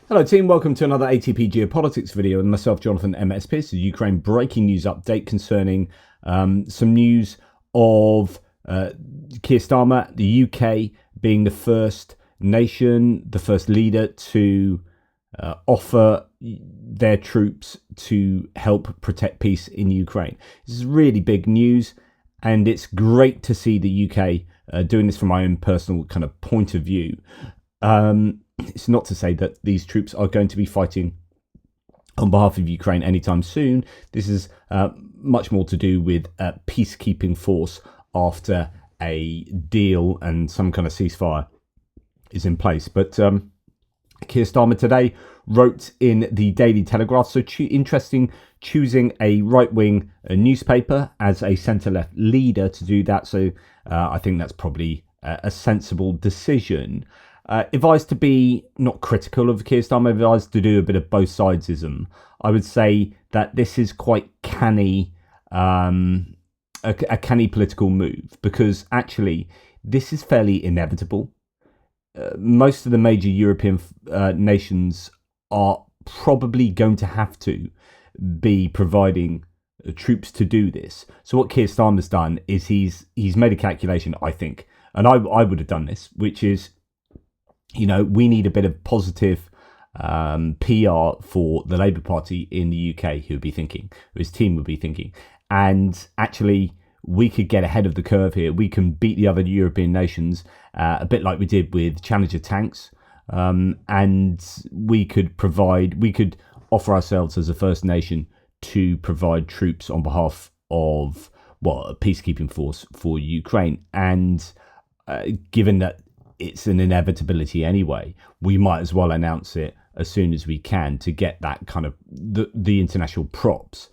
Hello team, welcome to another ATP Geopolitics video with myself, Jonathan MS Pearce, a Ukraine breaking news update concerning some news of Keir Starmer, the UK being the first nation, the first leader to offer their troops to help protect peace in Ukraine. This is really big news, and it's great to see the UK doing this from my own personal kind of point of view. It's not to say that these troops are going to be fighting on behalf of Ukraine anytime soon. This is much more to do with a peacekeeping force after a deal and some kind of ceasefire is in place. But Keir Starmer today wrote in the Daily Telegraph, so interesting, choosing a right-wing newspaper as a centre-left leader to do that. So I think that's probably a sensible decision. If I was to be not critical of Keir Starmer, if I was to do a bit of both sidesism, I would say that this is quite canny, a canny political move, because actually this is fairly inevitable. Most of the major European nations are probably going to have to be providing troops to do this. So what Keir Starmer's done is he's made a calculation, I think, and I would have done this, which is, you know, we need a bit of positive PR for the Labour Party in the UK, who would be thinking, his team would be thinking. And actually, we could get ahead of the curve here. We can beat the other European nations, a bit like we did with Challenger tanks. And we could offer ourselves as a first nation to provide troops on behalf of, well, a peacekeeping force for Ukraine. And given that it's an inevitability anyway, we might as well announce it as soon as we can to get that kind of the international props.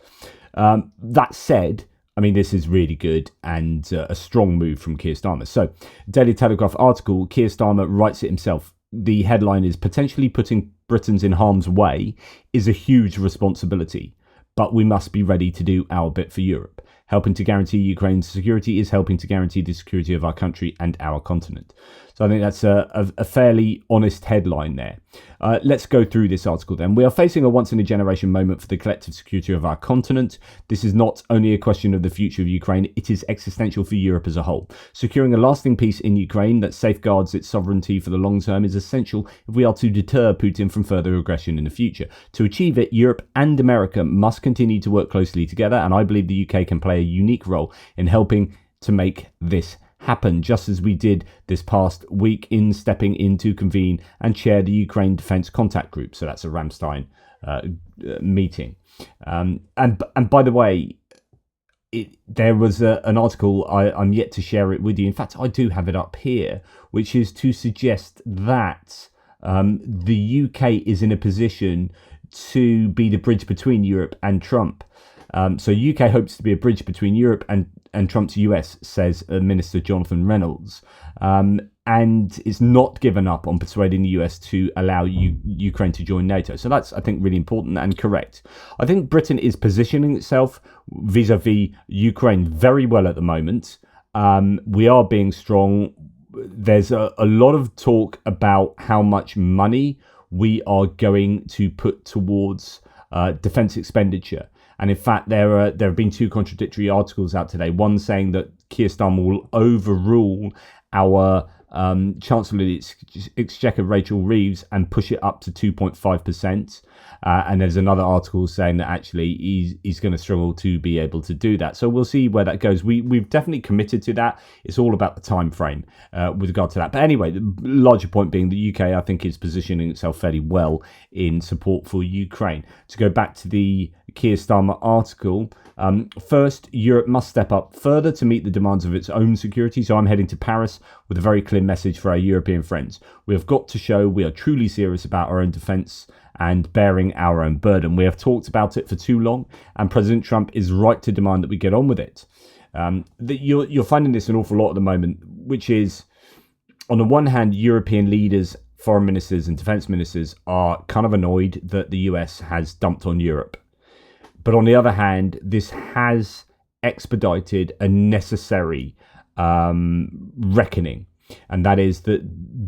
That said, I mean, this is really good and a strong move from Keir Starmer. So, Daily Telegraph article, Keir Starmer writes it himself. The headline is, potentially putting Britons in harm's way is a huge responsibility, but we must be ready to do our bit for Europe. Helping to guarantee Ukraine's security is helping to guarantee the security of our country and our continent. So I think that's a fairly honest headline there. Let's go through this article then. We are facing a once-in-a-generation moment for the collective security of our continent. This is not only a question of the future of Ukraine, it is existential for Europe as a whole. Securing a lasting peace in Ukraine that safeguards its sovereignty for the long term is essential if we are to deter Putin from further aggression in the future. To achieve it, Europe and America must continue to work closely together, and I believe the UK can play a unique role in helping to make this happen, just as we did this past week in stepping in to convene and chair the Ukraine Defence Contact Group. So that's a Ramstein meeting. And by the way, there was an article, I'm yet to share it with you. In fact, I do have it up here, which is to suggest that the UK is in a position to be the bridge between Europe and Trump. So UK hopes to be a bridge between Europe and Trump's US, says Minister Jonathan Reynolds. And it's not given up on persuading the US to allow Ukraine to join NATO. So that's, I think, really important and correct. I think Britain is positioning itself vis-a-vis Ukraine very well at the moment. We are being strong. There's a lot of talk about how much money we are going to put towards defence expenditure. And in fact, there have been two contradictory articles out today. One saying that Keir Starmer will overrule our Chancellor of the Exchequer, Rachel Reeves, and push it up to 2.5%. And there's another article saying that actually he's going to struggle to be able to do that. So we'll see where that goes. We've definitely committed to that. It's all about the time frame with regard to that. But anyway, the larger point being the UK, I think, is positioning itself fairly well in support for Ukraine. To go back to the Keir Starmer article, first, Europe must step up further to meet the demands of its own security. So I'm heading to Paris with a very clear message for our European friends. We have got to show we are truly serious about our own defence and bearing our own burden. We have talked about it for too long, and President Trump is right to demand that we get on with it. You're finding this an awful lot at the moment, which is, on the one hand, European leaders, foreign ministers and defence ministers are kind of annoyed that the US has dumped on Europe. But on the other hand, this has expedited a necessary reckoning, and that is that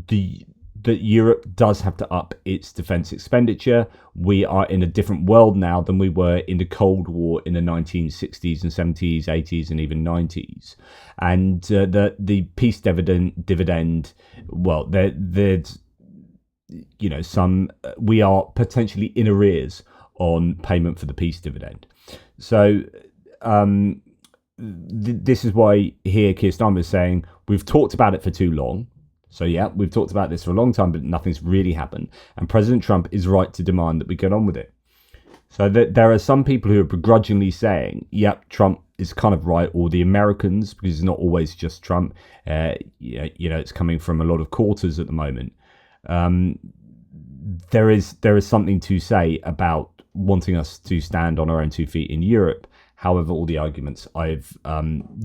the that Europe does have to up its defence expenditure. We are in a different world now than we were in the Cold War in the 1960s and 70s, 80s, and even 90s. And the peace dividend, well, there's some we are potentially in arrears on payment for the peace dividend. So this is why here Keir Starmer is saying we've talked about it for too long. So yeah, we've talked about this for a long time, but nothing's really happened. And President Trump is right to demand that we get on with it. So there are some people who are begrudgingly saying, yep, Trump is kind of right, or the Americans, because it's not always just Trump. It's coming from a lot of quarters at the moment. There is something to say about wanting us to stand on our own 2 feet in Europe. However, all the arguments I've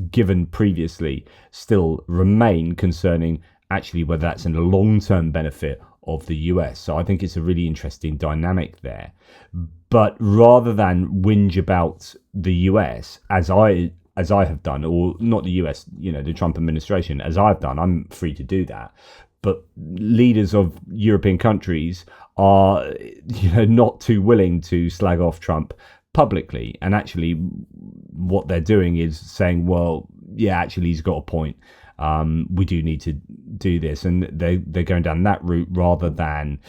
given previously still remain concerning actually whether that's in the long-term benefit of the US. So I think it's a really interesting dynamic there. But rather than whinge about the US, as I have done, or not the US, the Trump administration, as I've done, I'm free to do that. But leaders of European countries are, not too willing to slag off Trump publicly. And actually, what they're doing is saying, well, yeah, actually, he's got a point. We do need to do this. And they're going down that route rather than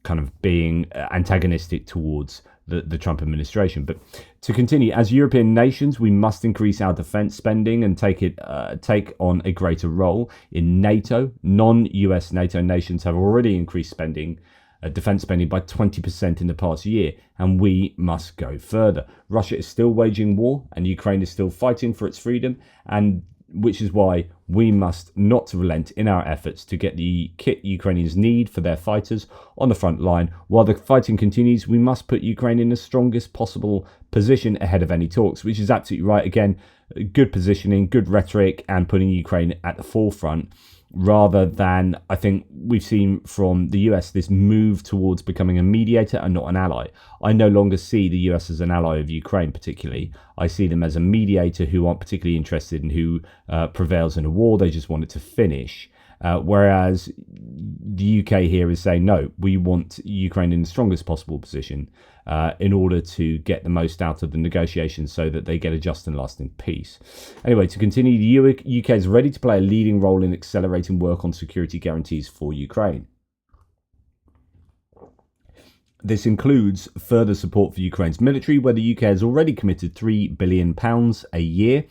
kind of being antagonistic towards the Trump administration. But to continue, as European nations, we must increase our defense spending and take on a greater role in NATO. Non-US NATO nations have already increased defense spending by 20% in the past year, and we must go further. Russia is still waging war, and Ukraine is still fighting for its freedom, and which is why we must not relent in our efforts to get the kit Ukrainians need for their fighters on the front line. While the fighting continues, we must put Ukraine in the strongest possible position ahead of any talks, which is absolutely right. Again, good positioning, good rhetoric, and putting Ukraine at the forefront, rather than, I think we've seen from the US, this move towards becoming a mediator and not an ally. I no longer see the US as an ally of Ukraine particularly. I see them as a mediator who aren't particularly interested in who prevails in a war. They just want it to finish. Whereas the UK here is saying, no, we want Ukraine in the strongest possible position in order to get the most out of the negotiations so that they get a just and lasting peace. Anyway, to continue, the UK is ready to play a leading role in accelerating work on security guarantees for Ukraine. This includes further support for Ukraine's military, where the UK has already committed £3 billion a year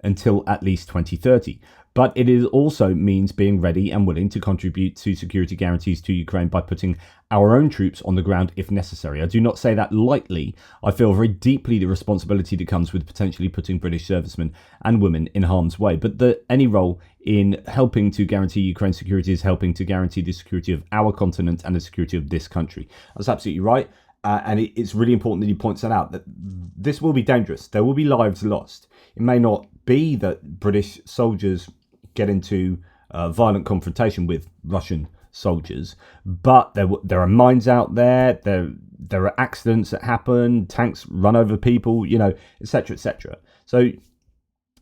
until at least 2030. But it also means being ready and willing to contribute to security guarantees to Ukraine by putting our own troops on the ground if necessary. I do not say that lightly. I feel very deeply the responsibility that comes with potentially putting British servicemen and women in harm's way. But any role in helping to guarantee Ukraine's security is helping to guarantee the security of our continent and the security of this country. That's absolutely right. And it's really important that he points that out, that this will be dangerous. There will be lives lost. It may not be that British soldiers get into violent confrontation with Russian soldiers, but there are mines out there. There are accidents that happen. Tanks run over people, etc., etc. So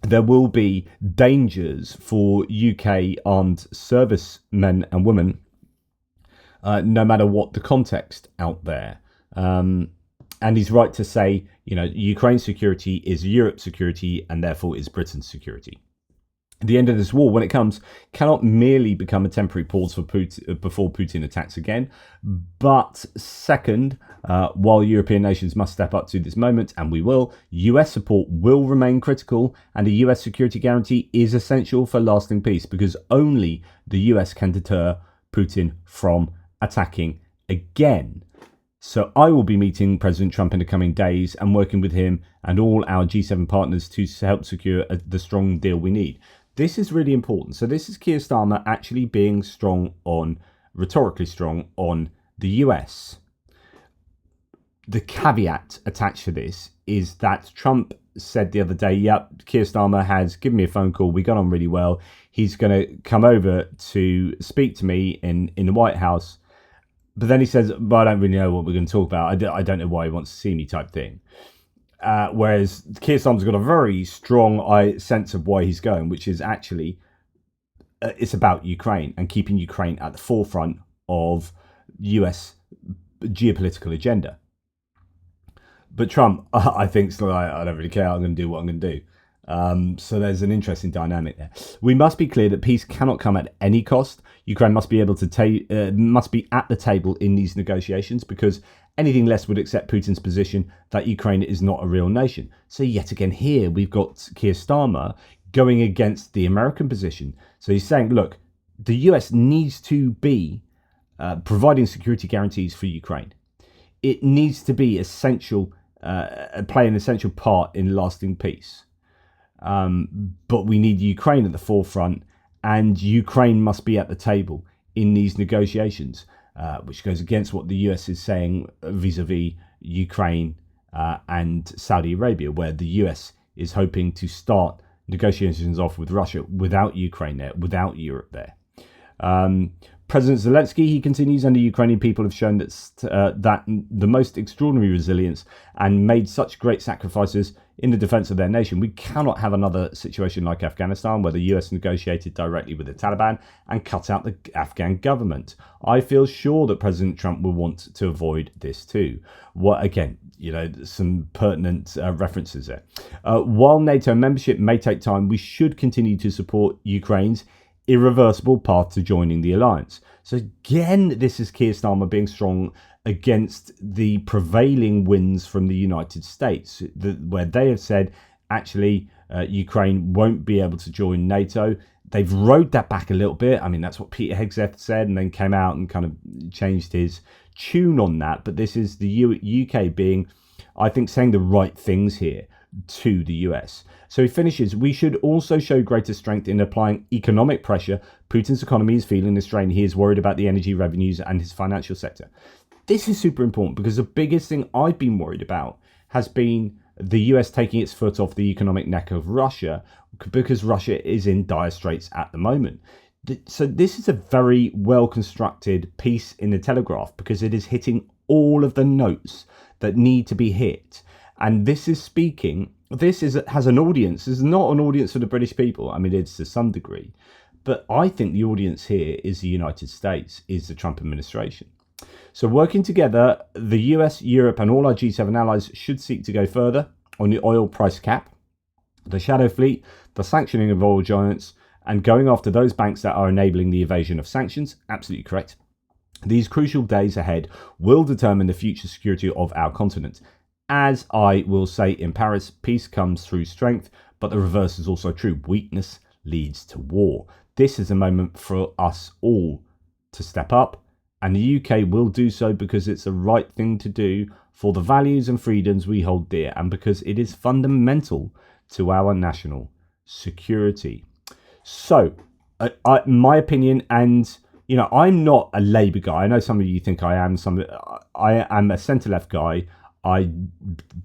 there will be dangers for UK armed servicemen and women, no matter what the context out there. And he's right to say, Ukraine's security is Europe's security, and therefore is Britain's security. The end of this war, when it comes, cannot merely become a temporary pause for Putin, before Putin attacks again. But second, while European nations must step up to this moment, and we will, US support will remain critical, and a US security guarantee is essential for lasting peace, because only the US can deter Putin from attacking again. So I will be meeting President Trump in the coming days and working with him and all our G7 partners to help secure the strong deal we need. This is really important. So this is Keir Starmer actually being rhetorically strong on the US. The caveat attached to this is that Trump said the other day, yep, Keir Starmer has given me a phone call. We got on really well. He's going to come over to speak to me in the White House. But then he says, but I don't really know what we're going to talk about. I don't know why he wants to see me type thing. Whereas Keir Starmer's got a very strong sense of why he's going, which is actually it's about Ukraine and keeping Ukraine at the forefront of US geopolitical agenda. But Trump, I think, still, I don't really care. I'm going to do what I'm going to do. So there's an interesting dynamic there. We must be clear that peace cannot come at any cost. Ukraine must be able to must be at the table in these negotiations, because anything less would accept Putin's position that Ukraine is not a real nation. So yet again here we've got Keir Starmer going against the American position. So he's saying, look, the US needs to be providing security guarantees for Ukraine. It needs to be essential, play an essential part in lasting peace. But we need Ukraine at the forefront, and Ukraine must be at the table in these negotiations, which goes against what the US is saying vis-a-vis Ukraine and Saudi Arabia, where the US is hoping to start negotiations off with Russia without Ukraine there, without Europe there. President Zelensky, he continues, and the Ukrainian people have shown that the most extraordinary resilience and made such great sacrifices in the defense of their nation. We cannot have another situation like Afghanistan, where the US negotiated directly with the Taliban and cut out the Afghan government. I feel sure that President Trump will want to avoid this too. Again, some pertinent references there. While NATO membership may take time, we should continue to support Ukraine's irreversible path to joining the alliance. So again, this is Keir Starmer being strong against the prevailing winds from the United States, where they have said, actually, Ukraine won't be able to join NATO. They've rode that back a little bit. I mean, that's what Peter Hegseth said, and then came out and kind of changed his tune on that. But this is the UK being, I think, saying the right things here to the US. So he finishes, we should also show greater strength in applying economic pressure. Putin's economy is feeling the strain. He is worried about the energy revenues and his financial sector. This is super important, because the biggest thing I've been worried about has been the US taking its foot off the economic neck of Russia, because Russia is in dire straits at the moment. So this is a very well constructed piece in the Telegraph, because it is hitting all of the notes that need to be hit. And this is speaking, has an audience. This is not an audience for the British people. I mean, it's to some degree. But I think the audience here is the United States, is the Trump administration. So working together, the US, Europe, and all our G7 allies should seek to go further on the oil price cap, the shadow fleet, the sanctioning of oil giants, and going after those banks that are enabling the evasion of sanctions. Absolutely correct. These crucial days ahead will determine the future security of our continent. As I will say in Paris, peace comes through strength, but the reverse is also true. Weakness leads to war. This is a moment for us all to step up, and the UK will do so because it's the right thing to do for the values and freedoms we hold dear, and because it is fundamental to our national security. So, my opinion, and I'm not a Labour guy. I know some of you think I am. I am a centre-left guy. I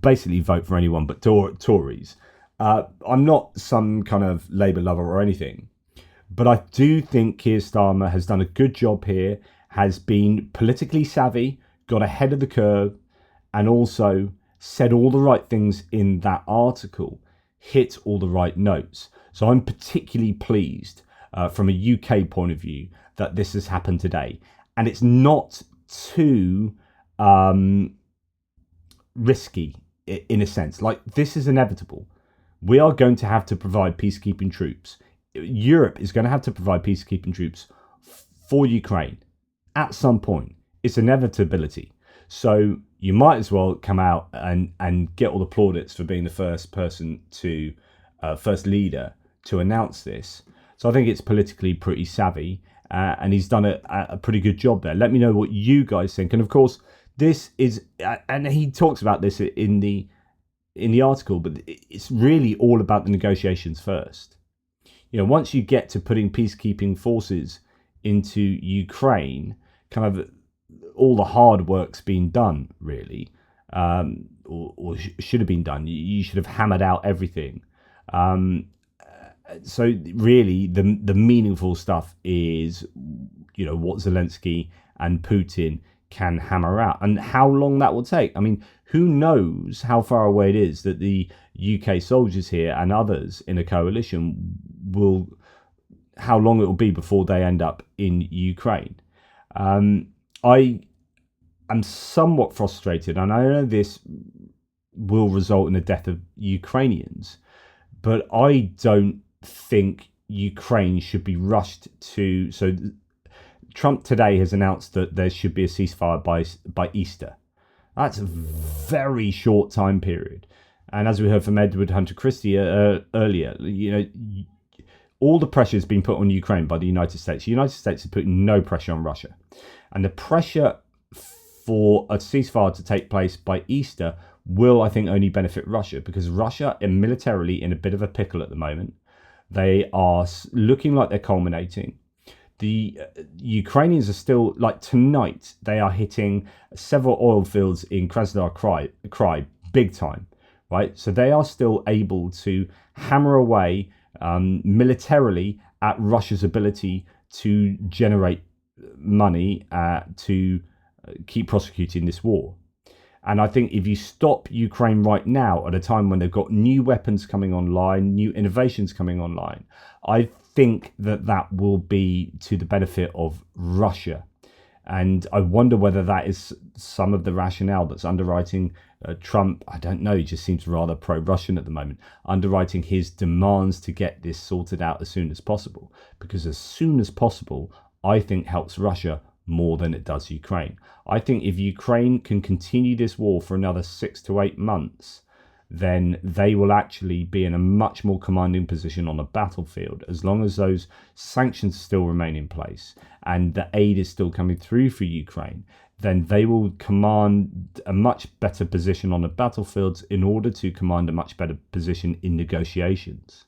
basically vote for anyone but Tories. I'm not some kind of Labour lover or anything, but I do think Keir Starmer has done a good job here, has been politically savvy, got ahead of the curve, and also said all the right things in that article, hit all the right notes. So I'm particularly pleased from a UK point of view that this has happened today. And it's not too risky in a sense. Like, this is inevitable. We are going to have to provide peacekeeping troops. Europe is going to have to provide peacekeeping troops for Ukraine at some point. It's inevitability. So you might as well come out and get all the plaudits for being the first person to, first leader to announce this. So I think it's politically pretty savvy, and he's done a pretty good job there. Let me know what you guys think. And of course, this is, and he talks about this in the article, but it's really all about the negotiations first. Once you get to putting peacekeeping forces into Ukraine, kind of all the hard work's been done, really, or should have been done. You should have hammered out everything. So really, the meaningful stuff is, what Zelensky and Putin can hammer out, and how long that will take. I mean, who knows how far away it is that the UK soldiers here and others in a coalition how long it will be before they end up in Ukraine. I am somewhat frustrated, and I know this will result in the death of Ukrainians, but I don't think Ukraine should be rushed to. So Trump today has announced that there should be a ceasefire by Easter. That's a very short time period. And as we heard from Edward Hunter Christie earlier, all the pressure has been put on Ukraine by the United States. The United States has put no pressure on Russia. And the pressure for a ceasefire to take place by Easter will, I think, only benefit Russia, because Russia is militarily in a bit of a pickle at the moment. They are looking like they're culminating. The Ukrainians are still, like tonight, they are hitting several oil fields in Krasnodar Krai big time, right? So they are still able to hammer away militarily at Russia's ability to generate money to keep prosecuting this war. And I think if you stop Ukraine right now at a time when they've got new weapons coming online, new innovations coming online, I think that will be to the benefit of Russia. And I wonder whether that is some of the rationale that's underwriting Trump. I don't know, he just seems rather pro-Russian at the moment, underwriting his demands to get this sorted out as soon as possible. Because as soon as possible, I think helps Russia more than it does Ukraine. I think if Ukraine can continue this war for another 6 to 8 months, then they will actually be in a much more commanding position on the battlefield. As long as those sanctions still remain in place and the aid is still coming through for Ukraine, then they will command a much better position on the battlefields in order to command a much better position in negotiations.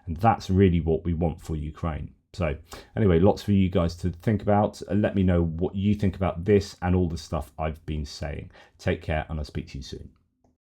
And that's really what we want for Ukraine. So anyway, lots for you guys to think about. Let me know what you think about this and all the stuff I've been saying. Take care, and I'll speak to you soon.